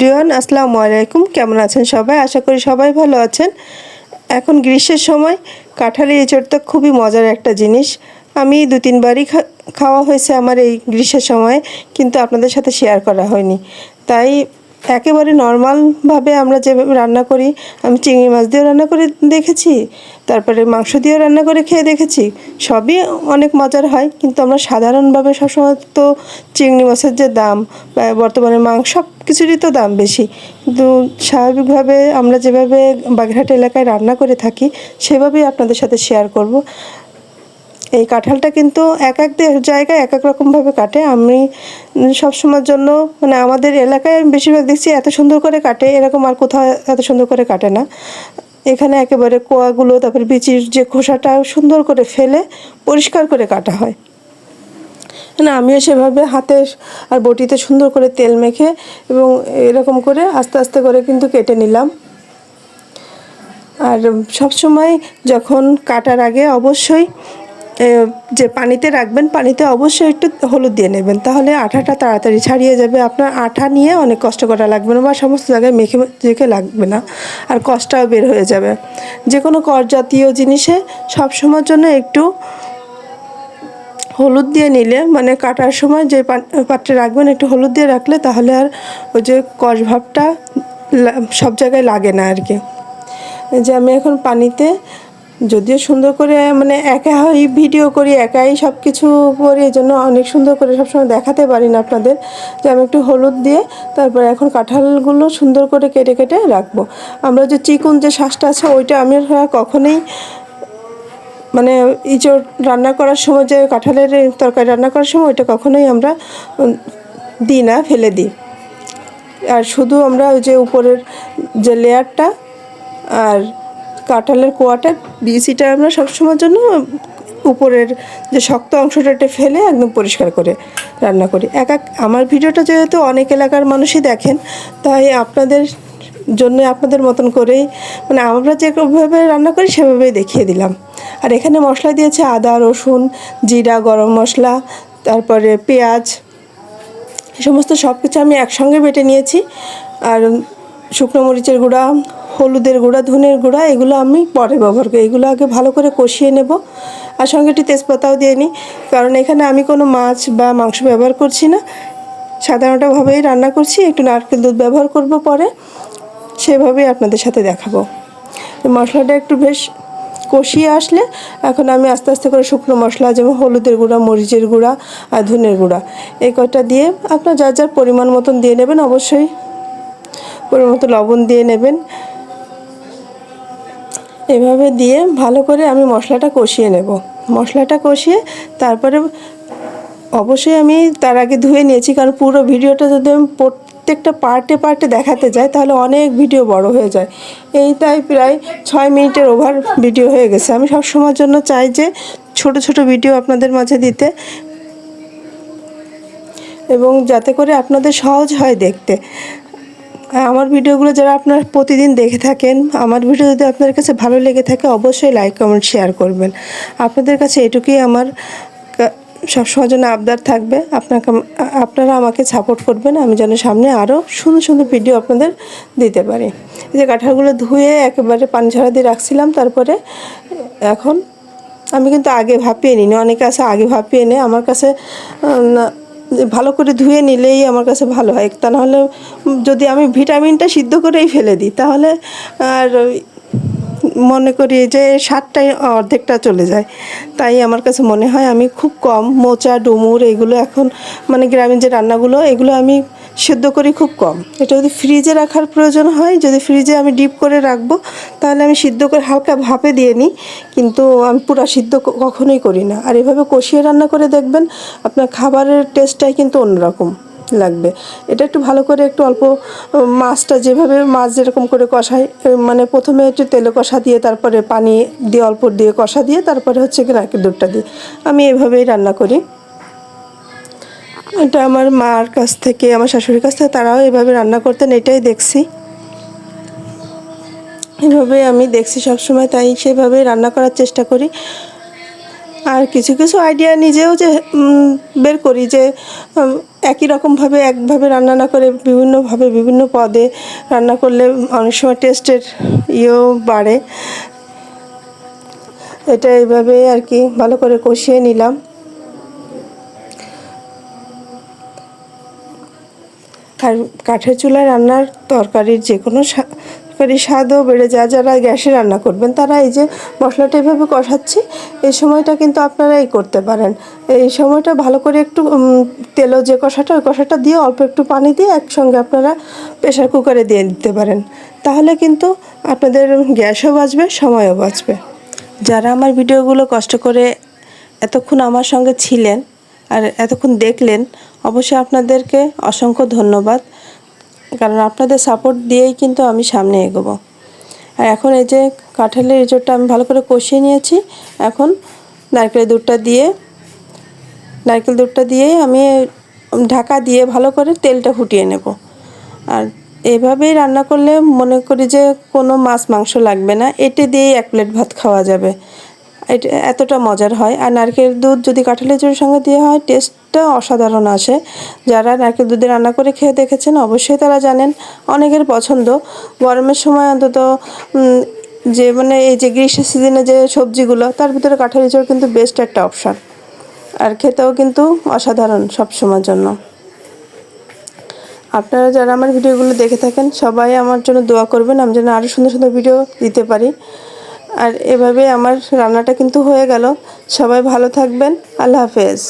Everyone আসসালামু আলাইকুম। কেমন আছেন সবাই? আশা করি সবাই ভালো আছেন। এখন গ্রীষ্মের সময় কাঁঠালের এঁচড় তো খুবই মজার একটা জিনিস। আমি 2-3 বারই খাওয়া হয়েছে আমার এই গ্রীষ্মের সময়, কিন্তু আপনাদের সাথে শেয়ার করা হয়নি। তাই একেবারে নর্মালভাবে আমরা যেভাবে রান্না করি, আমি চিংড়ি মাছ দিয়েও রান্না করে দেখেছি, তারপরে মাংস দিয়েও রান্না করে খেয়ে দেখেছি। সবই অনেক মজার হয়, কিন্তু আমরা সাধারণভাবে সবসময় তো চিংড়ি মাছের যে দাম বা বর্তমানে মাংস সব কিছুরই তো দাম বেশি, কিন্তু স্বাভাবিকভাবে আমরা যেভাবে বাগেরহাট এলাকায় রান্না করে থাকি সেভাবেই আপনাদের সাথে শেয়ার করব। এই কাঁঠালটা কিন্তু এক এক জায়গায় এক এক রকমভাবে কাটে। আমি সবসময়ের জন্য মানে আমাদের এলাকায় আমি বেশিরভাগ দেখছি এত সুন্দর করে কাটে, এরকম আর কোথাও এত সুন্দর করে কাটে না। এখানে একেবারে কোয়াগুলো, তারপরে বিচির যে খোসাটা সুন্দর করে ফেলে পরিষ্কার করে কাটা হয়। না, আমিও সেভাবে হাতে আর বটিতে সুন্দর করে তেল মেখে এবং এরকম করে আস্তে আস্তে করে কিন্তু কেটে নিলাম। আর সবসময় যখন কাটার আগে অবশ্যই যে পানিতে রাখবেন, পানিতে অবশ্যই একটু হলুদ দিয়ে নেবেন, তাহলে আঠাটা তাড়াতাড়ি ছাড়িয়ে যাবে। আপনার আঠা নিয়ে অনেক কষ্ট করা লাগবে না বা সমস্ত জায়গায় মেখে লাগবে না, আর কষ্টটাও বের হয়ে যাবে। যে কোনো কর জাতীয় জিনিসে সবসময়ের জন্য একটু হলুদ দিয়ে নিলে, মানে কাটার সময় যে পাত্রে রাখবেন একটু হলুদ দিয়ে রাখলে তাহলে আর ওই যে কষ ভাবটা সব জায়গায় লাগে না আর কি। যে আমি এখন পানিতে, যদিও সুন্দর করে মানে একাই ভিডিও করি, একাই সব কিছু করি, এই জন্য অনেক সুন্দর করে সবসময় দেখাতে পারি না আপনাদের, যে আমি একটু হলুদ দিয়ে তারপরে এখন কাঁঠালগুলো সুন্দর করে কেটে কেটে রাখবো। আমরা যে চিকন যে শ্বাসটা আছে ওইটা আমি কখনোই মানে ইঁচড় রান্না করার সময়, যে কাঁঠালের তরকারি রান্না করার সময় ওইটা কখনোই আমরা দিই না, ফেলে দিই। আর শুধু আমরা ওই যে উপরের যে লেয়ারটা আর কাঁঠালের কোয়াটা বিচিটা আমরা সবসময়ের জন্য উপরের যে শক্ত অংশটা ফেলে একদম পরিষ্কার করে রান্না করি। আমার ভিডিওটা যেহেতু অনেক এলাকার মানুষই দেখেন, তাই আপনাদের জন্য আপনাদের মতন করেই মানে আমরা যেভাবে রান্না করি সেভাবেই দেখিয়ে দিলাম। আর এখানে মশলা দিয়েছে আদা, রসুন, জিরা, গরম মশলা, তারপরে পেঁয়াজ, সমস্ত সব কিছু আমি একসঙ্গে বেটে নিয়েছি। আর শুকনো মরিচের গুঁড়া, হলুদের গুঁড়া, ধনের গুঁড়া, এগুলো আমি পরে ব্যবহার করি। এগুলো আগে ভালো করে কষিয়ে নেব, আর সঙ্গে একটি তেজপাতাও দিয়ে নিই, কারণ এখানে আমি কোনো মাছ বা মাংস ব্যবহার করছি না, সাধারণভাবেই রান্না করছি। একটু নারকেল দুধ ব্যবহার করব পরে, সেভাবেই আপনাদের সাথে দেখাবো। মশলাটা একটু বেশ কষিয়ে আসলে এখন আমি আস্তে আস্তে করে শুকনো মশলা, যেমন হলুদের গুঁড়া, মরিচের গুঁড়া আর ধনের গুঁড়া, এই কয়টা দিয়ে আপনার যার যার পরিমাণ মতন দিয়ে নেবেন। অবশ্যই পরিমাণ মতো লবণ দিয়ে নেবেন। এভাবে দিয়ে ভালো করে আমি মশলাটা কষিয়ে নেব। মশলাটা কষিয়ে তারপরে অবশ্যই আমি তার আগে ধুয়ে নিয়েছি, কারণ পুরো ভিডিওটা যদি আমি প্রত্যেকটা পার্টে পার্টে দেখাতে যাই তাহলে অনেক ভিডিও বড় হয়ে যায়। তাই প্রায় 6 মিনিটের ওভার ভিডিও হয়ে গেছে। আমি সব সময়ের জন্য চাই যে ছোট ছোট ভিডিও আপনাদের মাঝে দিতে, এবং যাতে করে আপনাদের সহজ হয় দেখতে। আমার ভিডিওগুলো যারা আপনারা প্রতিদিন দেখে থাকেন, আমার ভিডিও যদি আপনাদের কাছে ভালো লেগে থাকে অবশ্যই লাইক, কমেন্ট, শেয়ার করবেন। আপনাদের কাছে এটুকুই আমার সবসময়ের জন্য আবদার থাকবে, আপনারা আমাকে সাপোর্ট করবেন, আমি যেন সামনে আরও সুন্দর সুন্দর ভিডিও আপনাদের দিতে পারি। এই যে কাঁঠালগুলো ধুয়ে একেবারে পানি ঝরা দিয়ে রাখছিলাম, তারপরে এখন আমি কিন্তু আগে ভাপিয়ে নিই, অনেকে আছে আগে ভাপিয়ে নেয়। আমার কাছে ভালো করে ধুয়ে নিলেই আমার কাছে ভালো হয়। তা নাহলে যদি আমি ভিটামিনটা সিদ্ধ করেই ফেলে দিই তাহলে আর মনে করি যে স্বাদটাই অর্ধেকটা চলে যায়। তাই আমার কাছে মনে হয় আমি খুব কম মোচা, ডুমুর, এগুলো এখন মানে গ্রামীণ যে রান্নাগুলো এগুলো আমি সিদ্ধ করি খুব কম। এটা যদি ফ্রিজে রাখার প্রয়োজন হয়, যদি ফ্রিজে আমি ডিপ করে রাখবো তাহলে আমি সিদ্ধ করে হালকা ভাপে দিয়ে নিই, কিন্তু আমি পুরো সিদ্ধ কখনোই করি না। আর এভাবে কষিয়ে রান্না করে দেখবেন আপনার খাবারের টেস্টটাই কিন্তু অন্যরকম লাগবে। এটা একটু ভালো করে একটু অল্প মাছটা যেভাবে মাছ যেরকম করে কষাই, মানে প্রথমে একটু তেলে কষা দিয়ে তারপরে পানি দিয়ে অল্প দিয়ে কষা দিয়ে তারপরে হচ্ছে কি নারকেল দুধটা দিই, আমি এভাবেই রান্না করি। এটা আমার মার কাছ থেকে, আমার শাশুড়ির কাছ থেকে তারাও এভাবে রান্না করতেন, এটাই দেখছি, এভাবে আমি দেখছি সবসময়, তাই সেভাবেই রান্না করার চেষ্টা করি। আর কিছু কিছু আইডিয়া নিজেও যে বের করি যে একই রকমভাবে একভাবে রান্না না করে বিভিন্নভাবে বিভিন্ন পদে রান্না করলে অনেক সময় টেস্টের ইয়েও বাড়ে। এটা এইভাবে আর কি ভালো করে কষিয়ে নিলাম। আর কাঠের চুলায় রান্নার তরকারির যে কোনো তরকারির স্বাদও বেড়ে যায়। যারা গ্যাসে রান্না করবেন তারা এই যে মশলাটা এভাবে কষাচ্ছি, এই সময়টা কিন্তু আপনারা এই করতে পারেন। এই সময়টা ভালো করে একটু তেলও যে কষাটা, ওই কষাটা দিয়ে অল্প একটু পানি দিয়ে একসঙ্গে আপনারা প্রেশার কুকারে দিয়ে দিতে পারেন। তাহলে কিন্তু আপনাদের গ্যাসও বাঁচবে, সময়ও বাঁচবে। যারা আমার ভিডিওগুলো কষ্ট করে এতক্ষণ আমার সঙ্গে ছিলেন আর এতক্ষণ দেখলেন, অবশ্যই আপনাদেরকে অসংখ্য ধন্যবাদ, কারণ আপনাদের সাপোর্ট দিয়েই কিন্তু আমি সামনে এগোবো। আর এখন এই যে কাঁঠালের এঁচোড়টা আমি ভালো করে কষিয়ে নিয়েছি। এখন নারকেল দুধটা দিয়েই আমি ঢাকা দিয়ে ভালো করে তেলটা ফুটিয়ে নেব। আর এভাবেই রান্না করলে মনে করি যে কোনো মাছ মাংস লাগবে না, এটি দিয়েই 1 প্লেট ভাত খাওয়া যাবে। এটা এতটা মজার হয়। আর নারকেল দুধ যদি কাঁঠালের এঁচোড়ের সঙ্গে দেওয়া হয়, টেস্টটা অসাধারণ আসে। যারা নারকেল দুধে রান্না করে খেয়ে দেখেছেন অবশ্যই তারা জানেন। অনেকের পছন্দ। গরমের সময় অন্তত যে মানে এই যে গ্রীষ্মের সিজনে যে সবজিগুলো, তার ভিতরে কাঁঠালের এঁচোড় কিন্তু বেস্ট একটা অপশান। আর খেতেও কিন্তু অসাধারণ সব সময়ের জন্য। আপনারা যারা আমার ভিডিওগুলো দেখে থাকেন সবাই আমার জন্য দোয়া করবেন, আমি যেন আরও সুন্দর সুন্দর ভিডিও দিতে পারি। আর এভাবে আমার রান্নাটা কিন্তু হয়ে গেল। সবাই ভালো থাকবেন। আল্লাহ হাফেজ।